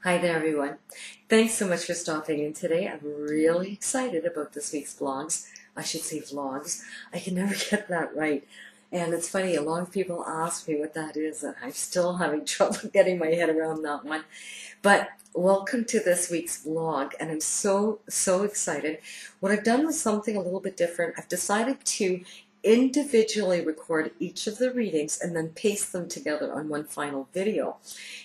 Hi there, everyone. Thanks so much for stopping in today. I'm really excited about this week's vlogs. I should say vlogs. I can never get that right. And it's funny, a lot of people ask me what that is, and I'm still having trouble getting my head around that one. But welcome to this week's vlog, and I'm so excited. What I've done was something a little bit different. I've decided to individually record each of the readings and then paste them together on one final video.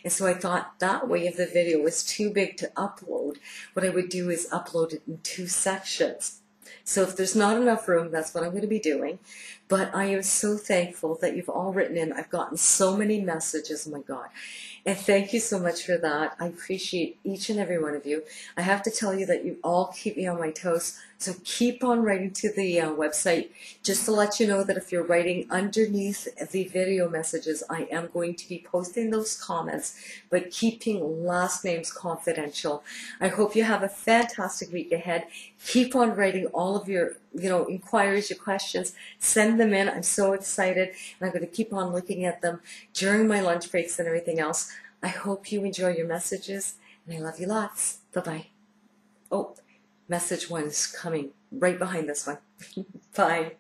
And so I thought that way, if the video was too big to upload, what I would do is upload it in two sections. So if there's not enough room, that's what I'm going to be doing. But I am so thankful that you've all written in. I've gotten so many messages, oh my God. And thank you so much for that. I appreciate each and every one of you. I have to tell you that you all keep me on my toes. So keep on writing to the website. Just to let you know that if you're writing underneath the video messages, I am going to be posting those comments, but keeping last names confidential. I hope you have a fantastic week ahead. Keep on writing all of your inquiries, your questions. Send them in. I'm so excited, and I'm going to keep on looking at them during my lunch breaks and everything else. I hope you enjoy your messages, and I love you lots. Bye-bye. Oh, message one is coming right behind this one. Bye.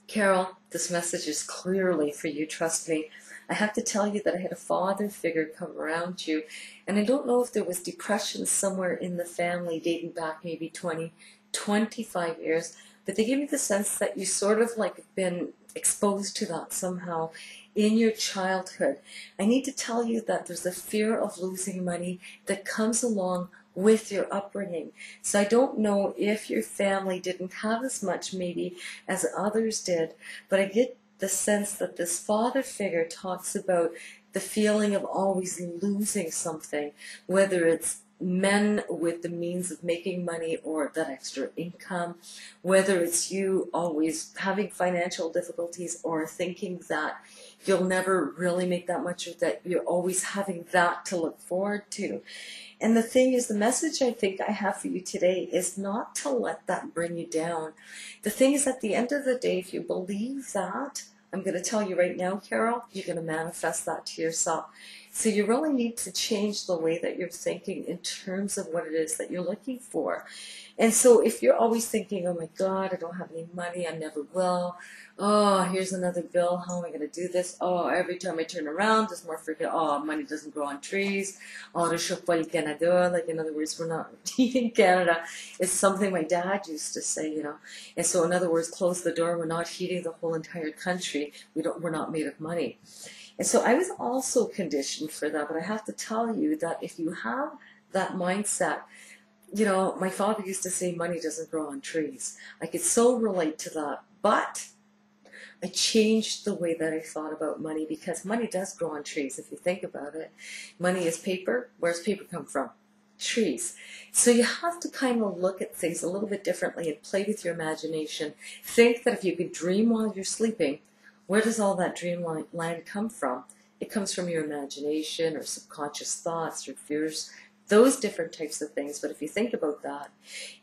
Carol, this message is clearly for you, trust me. I have to tell you that I had a father figure come around you, and I don't know if there was depression somewhere in the family dating back maybe 20, 25 years, but they give me the sense that you sort of like been exposed to that somehow in your childhood. I need to tell you that there's a fear of losing money that comes along with your upbringing. So I don't know if your family didn't have as much maybe as others did, but I get the sense that this father figure talks about the feeling of always losing something, whether it's men with the means of making money or that extra income, whether it's you always having financial difficulties or thinking that you'll never really make that much, or that you're always having that to look forward to. And the thing is, the message I think I have for you today is not to let that bring you down. The thing is, at the end of the day, if you believe that, I'm going to tell you right now, Carol, you're going to manifest that to yourself. So you really need to change the way that you're thinking in terms of what it is that you're looking for. And so if you're always thinking, oh my God, I don't have any money, I never will. Oh, here's another bill. How am I going to do this? Oh, every time I turn around, there's more freaking, oh, money doesn't grow on trees. Oh, le chocolat Canada. Like, in other words, we're not eating Canada. It's something my dad used to say, And so, in other words, close the door. We're not heating the whole entire country. We're not made of money. And so I was also conditioned for that. But I have to tell you that if you have that mindset, my father used to say money doesn't grow on trees. I could so relate to that. But I changed the way that I thought about money, because money does grow on trees if you think about it. Money is paper. Where's paper come from? Trees. So you have to kind of look at things a little bit differently and play with your imagination. Think that if you could dream while you're sleeping, where does all that dreamland come from? It comes from your imagination or subconscious thoughts or fears, those different types of things. But if you think about that,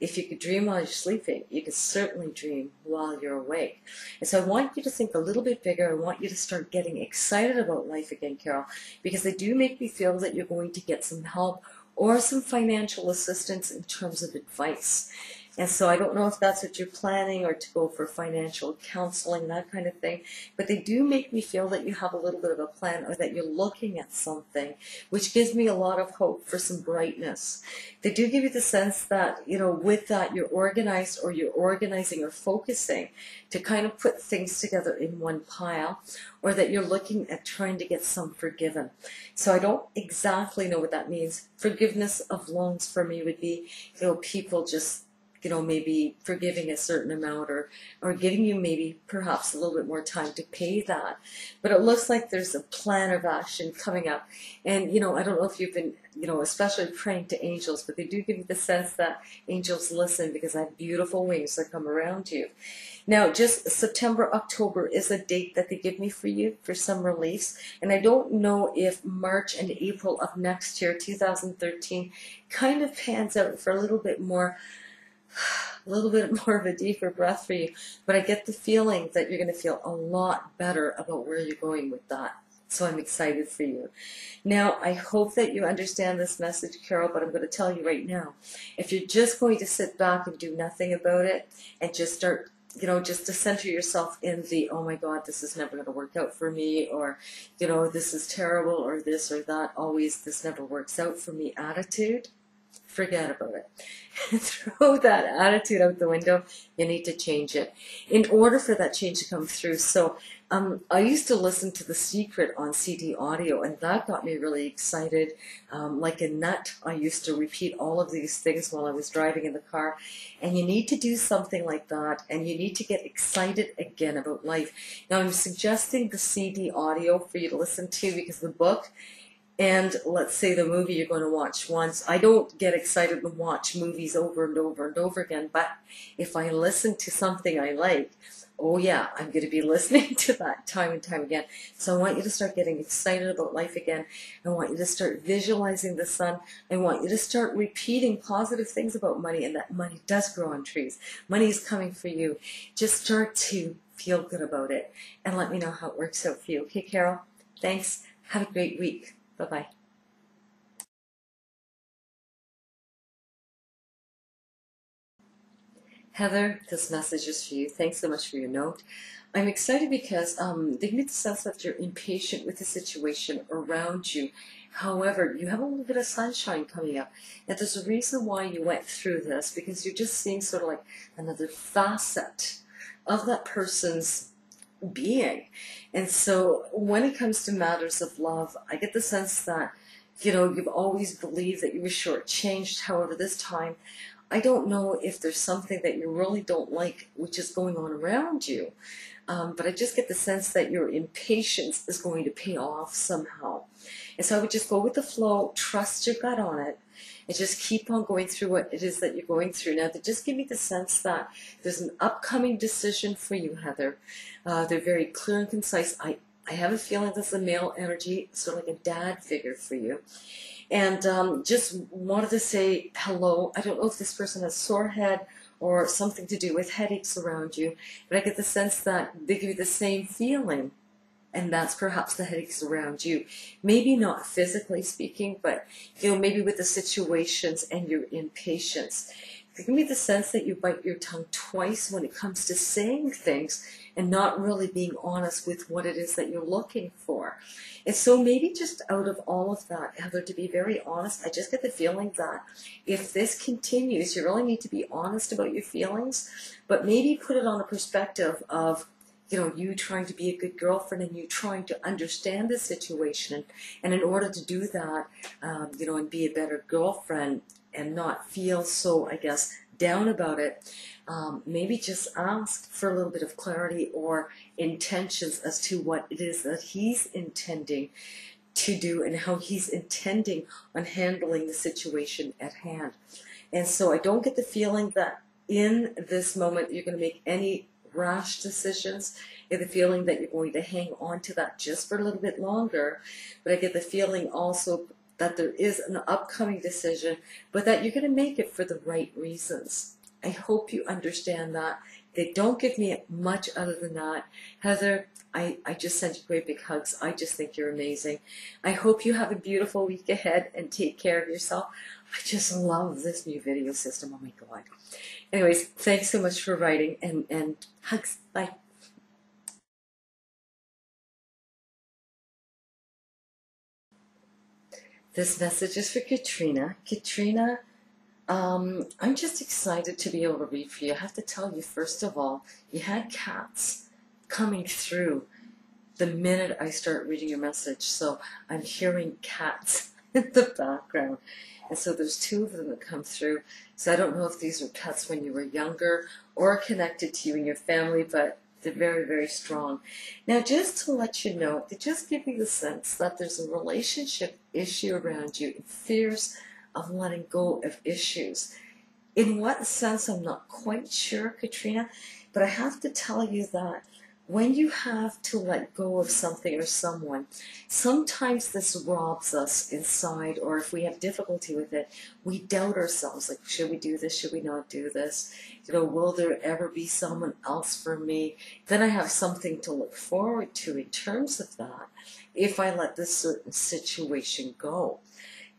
if you could dream while you're sleeping, you could certainly dream while you're awake. And so I want you to think a little bit bigger. I want you to start getting excited about life again, Carol, because they do make me feel that you're going to get some help or some financial assistance in terms of advice. And so I don't know if that's what you're planning, or to go for financial counseling, that kind of thing. But they do make me feel that you have a little bit of a plan, or that you're looking at something, which gives me a lot of hope for some brightness. They do give you the sense that, with that you're organized, or you're organizing or focusing to kind of put things together in one pile, or that you're looking at trying to get some forgiven. So I don't exactly know what that means. Forgiveness of loans for me would be, people just maybe forgiving a certain amount, or giving you maybe perhaps a little bit more time to pay that. But it looks like there's a plan of action coming up. And, I don't know if you've been, especially praying to angels, but they do give you the sense that angels listen, because I have beautiful wings that come around you. Now, just September, October is a date that they give me for you for some release. And I don't know if March and April of next year, 2013, kind of pans out for a little bit more a little bit more of a deeper breath for you. But I get the feeling that you're going to feel a lot better about where you're going with that. So I'm excited for you. Now, I hope that you understand this message, Carol, but I'm going to tell you right now, if you're just going to sit back and do nothing about it and just start, just to center yourself in the, oh my God, this is never going to work out for me, or, this is terrible, or this or that, always this never works out for me attitude, forget about it. Throw that attitude out the window. You need to change it in order for that change to come through. So I used to listen to The Secret on CD audio, and that got me really excited. Like a nut, I used to repeat all of these things while I was driving in the car. And you need to do something like that, and you need to get excited again about life. Now, I'm suggesting the CD audio for you to listen to, because the book and, let's say, the movie you're going to watch once. I don't get excited to watch movies over and over and over again, but if I listen to something I like, oh yeah, I'm going to be listening to that time and time again. So I want you to start getting excited about life again. I want you to start visualizing the sun. I want you to start repeating positive things about money, and that money does grow on trees. Money is coming for you. Just start to feel good about it, and let me know how it works out for you. Okay, Carol? Thanks. Have a great week. Bye-bye. Heather, this message is for you. Thanks so much for your note. I'm excited because they give me the sense that you're impatient with the situation around you. However, you have a little bit of sunshine coming up. And there's a reason why you went through this, because you're just seeing sort of like another facet of that person's being. And so when it comes to matters of love, I get the sense that, you've always believed that you were shortchanged. However, this time, I don't know if there's something that you really don't like which is going on around you. But I just get the sense that your impatience is going to pay off somehow. And so I would just go with the flow, trust your gut on it, and just keep on going through what it is that you're going through. Now, they just give me the sense that there's an upcoming decision for you, Heather. They're very clear and concise. I have a feeling this is a male energy, sort of like a dad figure for you. And just wanted to say hello. I don't know if this person has sore head or something to do with headaches around you, but I get the sense that they give you the same feeling, and that's perhaps the headaches around you. Maybe not physically speaking, but maybe with the situations and your impatience. They give me the sense that you bite your tongue twice when it comes to saying things and not really being honest with what it is that you're looking for. And so maybe just out of all of that, Heather, to be very honest, I just get the feeling that if this continues, you really need to be honest about your feelings, but maybe put it on a perspective of, you trying to be a good girlfriend and you trying to understand the situation. And in order to do that, and be a better girlfriend and not feel so, I guess, down about it, maybe just ask for a little bit of clarity or intentions as to what it is that he's intending to do and how he's intending on handling the situation at hand. And so I don't get the feeling that in this moment you're going to make any rash decisions. I get the feeling that you're going to hang on to that just for a little bit longer. But I get the feeling also that there is an upcoming decision, but that you're going to make it for the right reasons. I hope you understand that. They don't give me much other than that. Heather, I just send you great big hugs. I just think you're amazing. I hope you have a beautiful week ahead and take care of yourself. I just love this new video system. Oh my God. Anyways, thanks so much for writing, and hugs. Bye. This message is for Katrina. Katrina, I'm just excited to be able to read for you. I have to tell you, first of all, you had cats coming through the minute I start reading your message. So I'm hearing cats in the background. And so there's two of them that come through. So I don't know if these were pets when you were younger or connected to you and your family, but they're very, very strong. Now, just to let you know, they just give me the sense that there's a relationship issue around you, fears of letting go of issues. In what sense, I'm not quite sure, Katrina, but I have to tell you that when you have to let go of something or someone, sometimes this robs us inside, or if we have difficulty with it, we doubt ourselves, like, should we do this, should we not do this? You know, will there ever be someone else for me? Then I have something to look forward to in terms of that, if I let this certain situation go.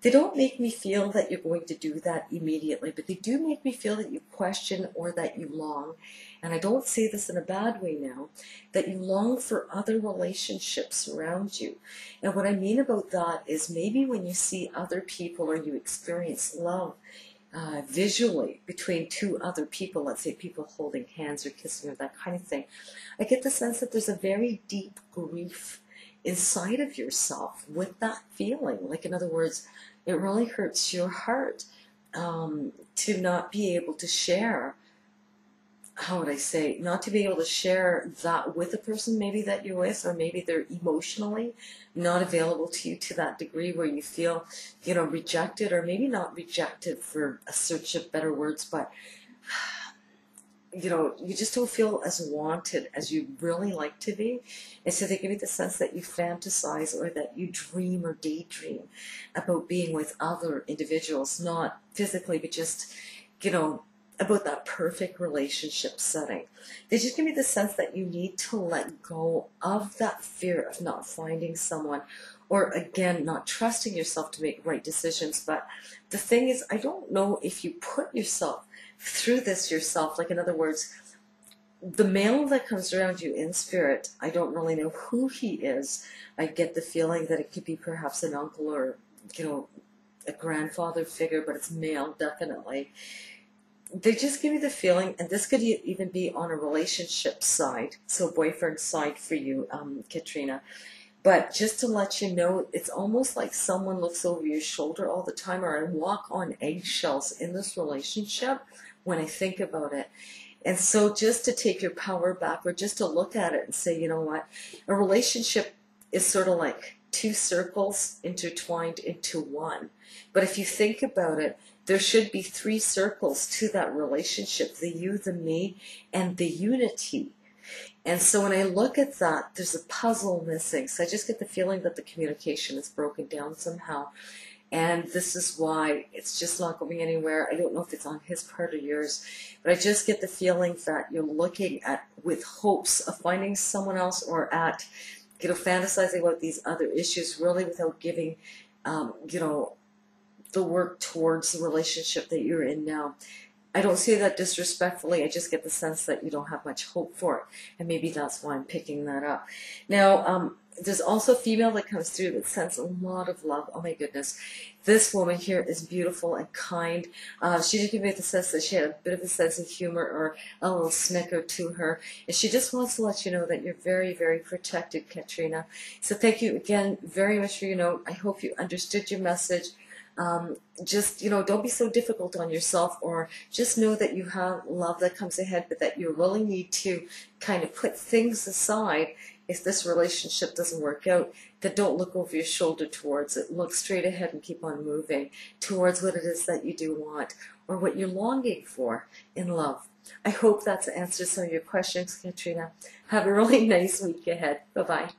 They don't make me feel that you're going to do that immediately, but they do make me feel that you question or that you long, and I don't say this in a bad way now, that you long for other relationships around you. And what I mean about that is maybe when you see other people or you experience love visually between two other people, let's say people holding hands or kissing or that kind of thing, I get the sense that there's a very deep grief inside of yourself with that feeling. Like, in other words, it really hurts your heart to not be able to share, how would I say, not to be able to share that with a person maybe that you're with, or maybe they're emotionally not available to you to that degree where you feel, you know, rejected, or maybe not rejected for a search of better words, but you know, you just don't feel as wanted as you really like to be. And so they give you the sense that you fantasize or that you dream or daydream about being with other individuals, not physically, but just, you know, about that perfect relationship setting. They just give me the sense that you need to let go of that fear of not finding someone, or again, not trusting yourself to make right decisions. But the thing is, I don't know if you put yourself through this yourself. Like, in other words, the male that comes around you in spirit, I don't really know who he is. I get the feeling that it could be perhaps an uncle or, you know, a grandfather figure, but it's male, definitely. They just give you the feeling, and this could even be on a relationship side, so boyfriend side for you, Katrina. But just to let you know, it's almost like someone looks over your shoulder all the time, or I walk on eggshells in this relationship when I think about it. And so just to take your power back, or just to look at it and say, you know what, a relationship is sort of like two circles intertwined into one. But if you think about it, there should be three circles to that relationship: the you, the me, and the unity. And so when I look at that, there's a puzzle missing. So I just get the feeling that the communication is broken down somehow. And this is why it's just not going anywhere. I don't know if it's on his part or yours, but I just get the feeling that you're looking at, with hopes of finding someone else, or at, you know, fantasizing about these other issues, really without giving, you know, the work towards the relationship that you're in now. I don't say that disrespectfully. I just get the sense that you don't have much hope for it. And maybe that's why I'm picking that up. Now, there's also a female that comes through that sends a lot of love. Oh my goodness. This woman here is beautiful and kind. She did give me the sense that she had a bit of a sense of humor, or a little snicker to her. And she just wants to let you know that you're very, very protected, Katrina. So thank you again very much for your note. I hope you understood your message. Just, you know, don't be so difficult on yourself, or just know that you have love that comes ahead, but that you really need to kind of put things aside if this relationship doesn't work out. That don't look over your shoulder towards it. Look straight ahead and keep on moving towards what it is that you do want, or what you're longing for in love. I hope that's answered some of your questions, Katrina. Have a really nice week ahead. Bye-bye.